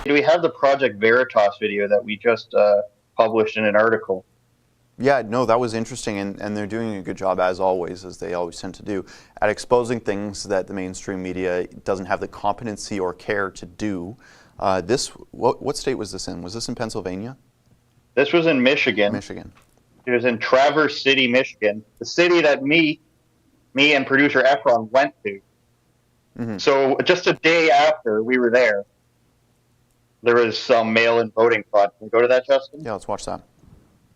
We have the Project Veritas video that we just published in an article. Yeah, no, that was interesting, and they're doing a good job, as always, as they always tend to do, at exposing things that the mainstream media doesn't have the competency or care to do. What state was this in? Was this in Pennsylvania? This was in Michigan. Michigan. It was in Traverse City, Michigan, the city that me and producer Efron went to. Mm-hmm. So just a day after we were there was some mail-in voting fraud. Can we go to that, Justin? Yeah, let's watch that.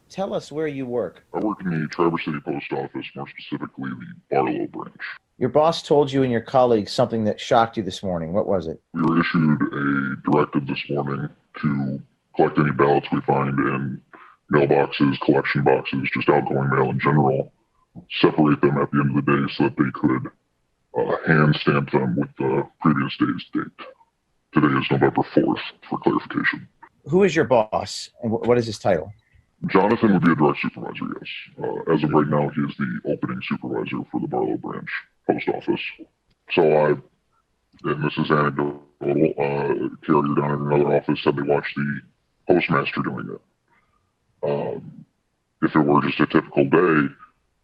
Tell us where you work. I work in the Traverse City Post Office, more specifically the Barlow branch. Your boss told you and your colleagues something that shocked you this morning. What was it? We were issued a directive this morning to collect any ballots we find in mailboxes, collection boxes, just outgoing mail in general, separate them at the end of the day so that they could hand stamp them with the previous day's date. Today is November 4th, for clarification. Who is your boss, and what is his title? Jonathan would be a direct supervisor, yes. As of right now, he is the opening supervisor for the Barlow branch post office. So and this is anecdotal, carrier down in another office said they watched the postmaster doing it. If it were just a typical day,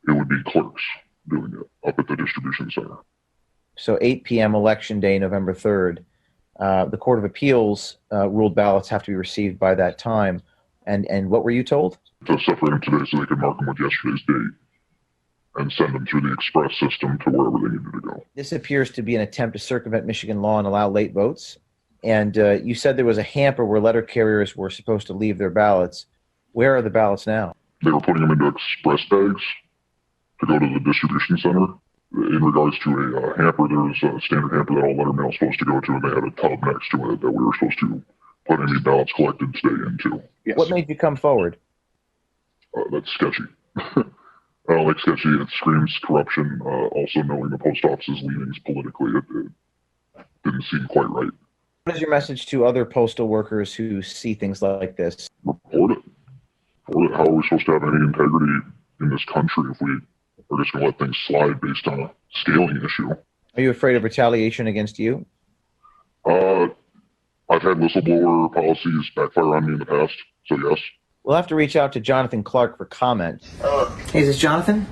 it would be clerks doing it up at the distribution center. So 8 p.m. election day, November 3rd, the Court of Appeals ruled ballots have to be received by that time. And what were you told? To separate them today so they could mark them with yesterday's date and send them through the express system to wherever they needed to go. This appears to be an attempt to circumvent Michigan law and allow late votes. And you said there was a hamper where letter carriers were supposed to leave their ballots. Where are the ballots now? They were putting them into express bags to go to the distribution center. In regards to a hamper, there was a standard hamper that all letter mail is supposed to go to, and they had a tub next to it that we were supposed to put any ballots collected today into. Yes. What made you come forward? That's sketchy. I don't like sketchy. It screams corruption. Also, knowing the post office's leanings politically, it didn't seem quite right. What is your message to other postal workers who see things like this? Report it. How are we supposed to have any integrity in this country if we are just going to let things slide based on a scaling issue? Are you afraid of retaliation against you? I've had whistleblower policies backfire on me in the past, so yes. We'll have to reach out to Jonathan Clark for comment. Hey, is this Jonathan?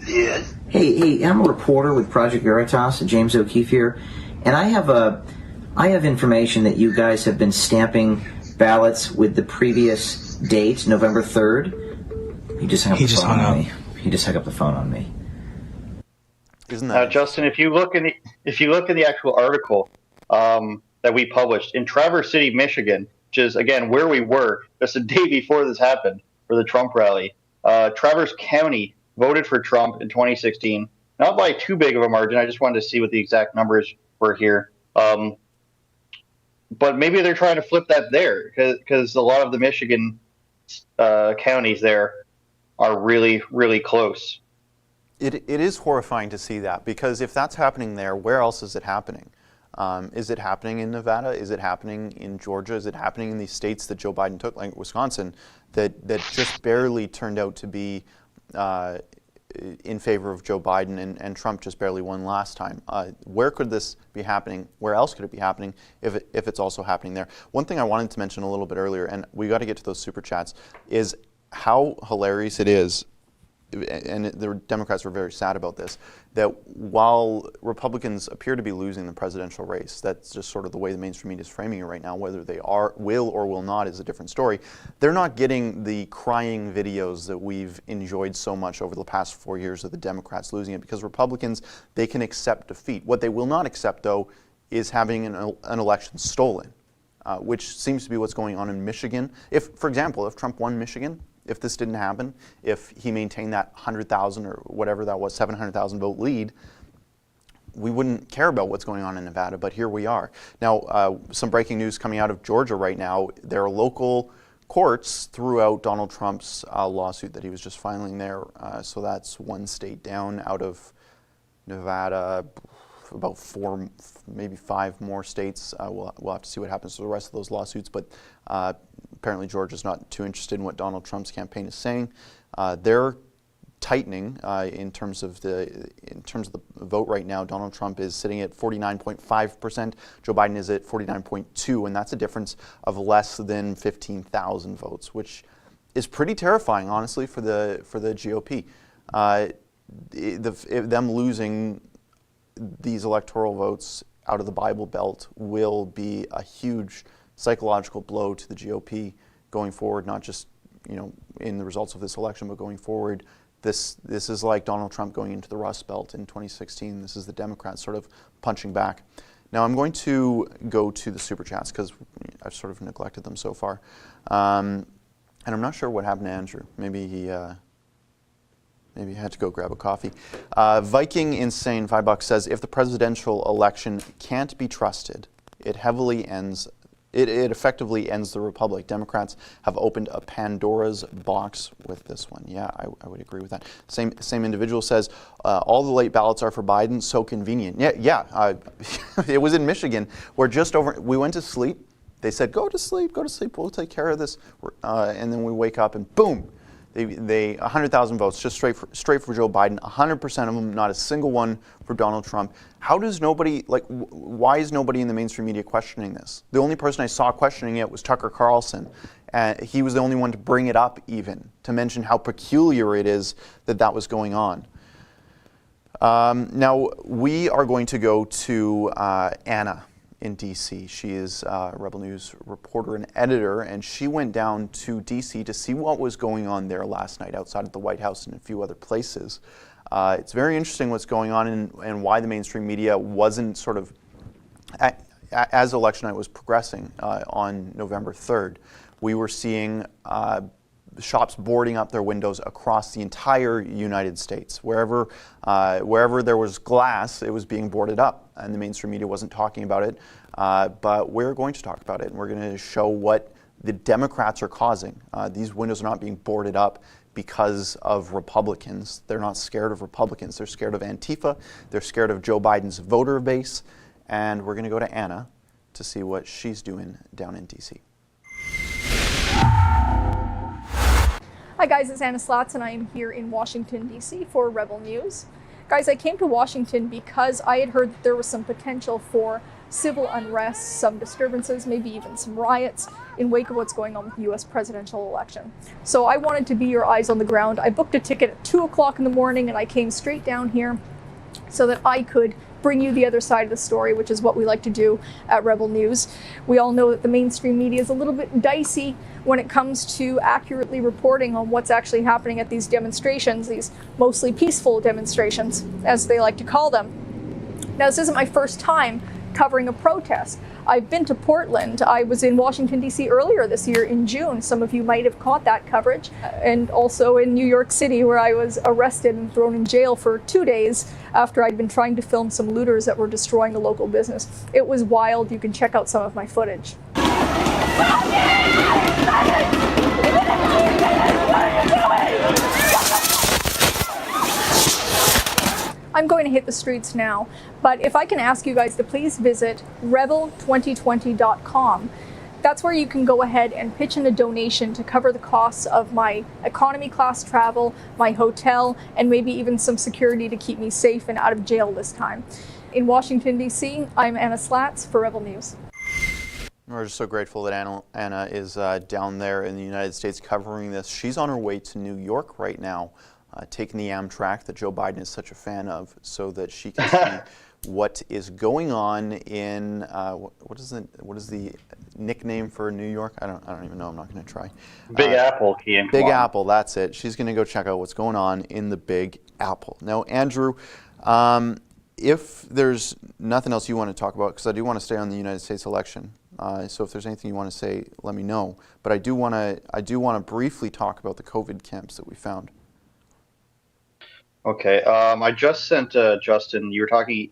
Yes. Hey, I'm a reporter with Project Veritas, James O'Keefe here, and I have information that you guys have been stamping ballots with the previous date, November 3rd. He just hung up the phone on me. He just hung up the phone on me. Isn't that Justin? If you look in the actual article that we published in Traverse City, Michigan, which is again where we were just a day before this happened for the Trump rally, Traverse County voted for Trump in 2016, not by too big of a margin. I just wanted to see what the exact numbers were here. But maybe they're trying to flip that there because a lot of the Michigan counties there are really, really close. It is horrifying to see that, because if that's happening there, where else is it happening? Is it happening in Nevada? Is it happening in Georgia? Is it happening in these states that Joe Biden took, like Wisconsin, that just barely turned out to be in favor of Joe Biden, and Trump just barely won last time? Where could this be happening? Where else could it be happening if it's also happening there? One thing I wanted to mention a little bit earlier, and we got to get to those super chats, is how hilarious it is, and the Democrats were very sad about this, that while Republicans appear to be losing the presidential race, that's just sort of the way the mainstream media is framing it right now. Whether they will or will not is a different story. They're not getting the crying videos that we've enjoyed so much over the past 4 years of the Democrats losing it, because Republicans, they can accept defeat. What they will not accept, though, is having an election stolen, which seems to be what's going on in Michigan. For example, if Trump won Michigan, if this didn't happen, if he maintained that 100,000 or whatever that was, 700,000 vote lead, we wouldn't care about what's going on in Nevada, but here we are. Now, some breaking news coming out of Georgia right now. There are local courts threw out Donald Trump's lawsuit that he was just filing there. So that's one state down out of Nevada, about 4, maybe 5 more states. We'll have to see what happens to the rest of those lawsuits, but apparently Georgia's not too interested in what Donald Trump's campaign is saying. They're tightening in terms of the vote right now. Donald Trump is sitting at 49.5%. Joe Biden is at 49.2%, and that's a difference of less than 15,000 votes, which is pretty terrifying, honestly, for the GOP. Them losing these electoral votes out of the Bible Belt will be a huge psychological blow to the GOP going forward, not just in the results of this election, but going forward. This is like Donald Trump going into the Rust Belt in 2016. This is the Democrats sort of punching back. Now I'm going to go to the Super Chats because I've sort of neglected them so far. And I'm not sure what happened to Andrew. Maybe he had to go grab a coffee. Viking Insane, $5 says, if the presidential election can't be trusted, it effectively ends the republic. Democrats have opened a Pandora's box with this one. Yeah, I would agree with that. Same individual says, all the late ballots are for Biden, so convenient. Yeah. It was in Michigan. We went to sleep. They said, go to sleep, we'll take care of this. And then we wake up and boom, they 100,000 votes, just straight for Joe Biden, 100% of them, not a single one for Donald Trump. How does nobody, why is nobody in the mainstream media questioning this? The only person I saw questioning it was Tucker Carlson. He was the only one to bring it up even, to mention how peculiar it is that was going on. Now, we are going to go to Anna in D.C. She is a Rebel News reporter and editor, and she went down to D.C. to see what was going on there last night outside of the White House and a few other places. It's very interesting what's going on and why the mainstream media wasn't sort of, as election night was progressing on November 3rd, we were seeing shops boarding up their windows across the entire United States. Wherever there was glass, it was being boarded up, and the mainstream media wasn't talking about it. But we're going to talk about it, and we're going to show what the Democrats are causing. These windows are not being boarded up because of Republicans. They're not scared of Republicans. They're scared of Antifa. They're scared of Joe Biden's voter base. And we're going to go to Anna to see what she's doing down in D.C. Hi guys, it's Anna Slatz and I am here in Washington, D.C. for Rebel News. Guys, I came to Washington because I had heard that there was some potential for civil unrest, some disturbances, maybe even some riots in wake of what's going on with the U.S. presidential election. So I wanted to be your eyes on the ground. I booked a ticket at 2 o'clock in the morning and I came straight down here so that I could bring you the other side of the story, which is what we like to do at Rebel News. We all know that the mainstream media is a little bit dicey when it comes to accurately reporting on what's actually happening at these demonstrations, these mostly peaceful demonstrations, as they like to call them. Now, this isn't my first time covering a protest. I've been to Portland. I was in Washington, D.C. earlier this year in June. Some of you might have caught that coverage. And also in New York City, where I was arrested and thrown in jail for 2 days after I'd been trying to film some looters that were destroying a local business. It was wild. You can check out some of my footage. I'm going to hit the streets now, but if I can ask you guys to please visit rebel2020.com. That's where you can go ahead and pitch in a donation to cover the costs of my economy class travel, my hotel, and maybe even some security to keep me safe and out of jail this time. In Washington, D.C., I'm Anna Slatz for Rebel News. We're just so grateful that Anna is down there in the United States covering this. She's on her way to New York right now, taking the Amtrak that Joe Biden is such a fan of, so that she can see what is going on in what is the nickname for New York? I don't even know. I'm not going to try. Big Apple, Keean. Big Apple. That's it. She's going to go check out what's going on in the Big Apple. Now, Andrew, if there's nothing else you want to talk about, because I do want to stay on the United States election. So if there's anything you want to say, let me know. But I do want to briefly talk about the COVID camps that we found. Okay. I just sent Justin. You were talking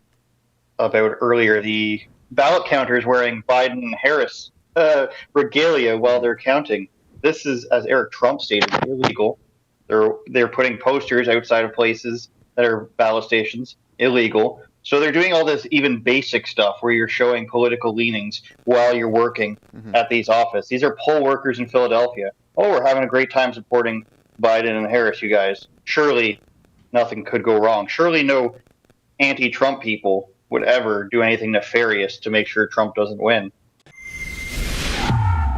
about earlier the ballot counters wearing Biden-Harris regalia while they're counting. This is, as Eric Trump stated, illegal. They're putting posters outside of places that are ballot stations, illegal. So they're doing all this even basic stuff where you're showing political leanings while you're working at these offices. These are poll workers in Philadelphia. Oh, we're having a great time supporting Biden and Harris, you guys, surely nothing could go wrong. Surely no anti-Trump people would ever do anything nefarious to make sure Trump doesn't win.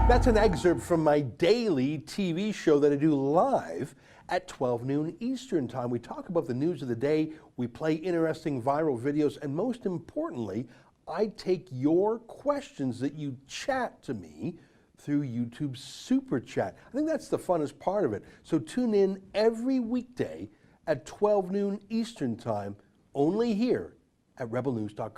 That's an excerpt from my daily TV show that I do live at 12 noon Eastern Time. We talk about the news of the day, we play interesting viral videos, and most importantly, I take your questions that you chat to me through YouTube Super Chat. I think that's the funnest part of it. So tune in every weekday at 12 noon Eastern Time, only here at rebelnews.com.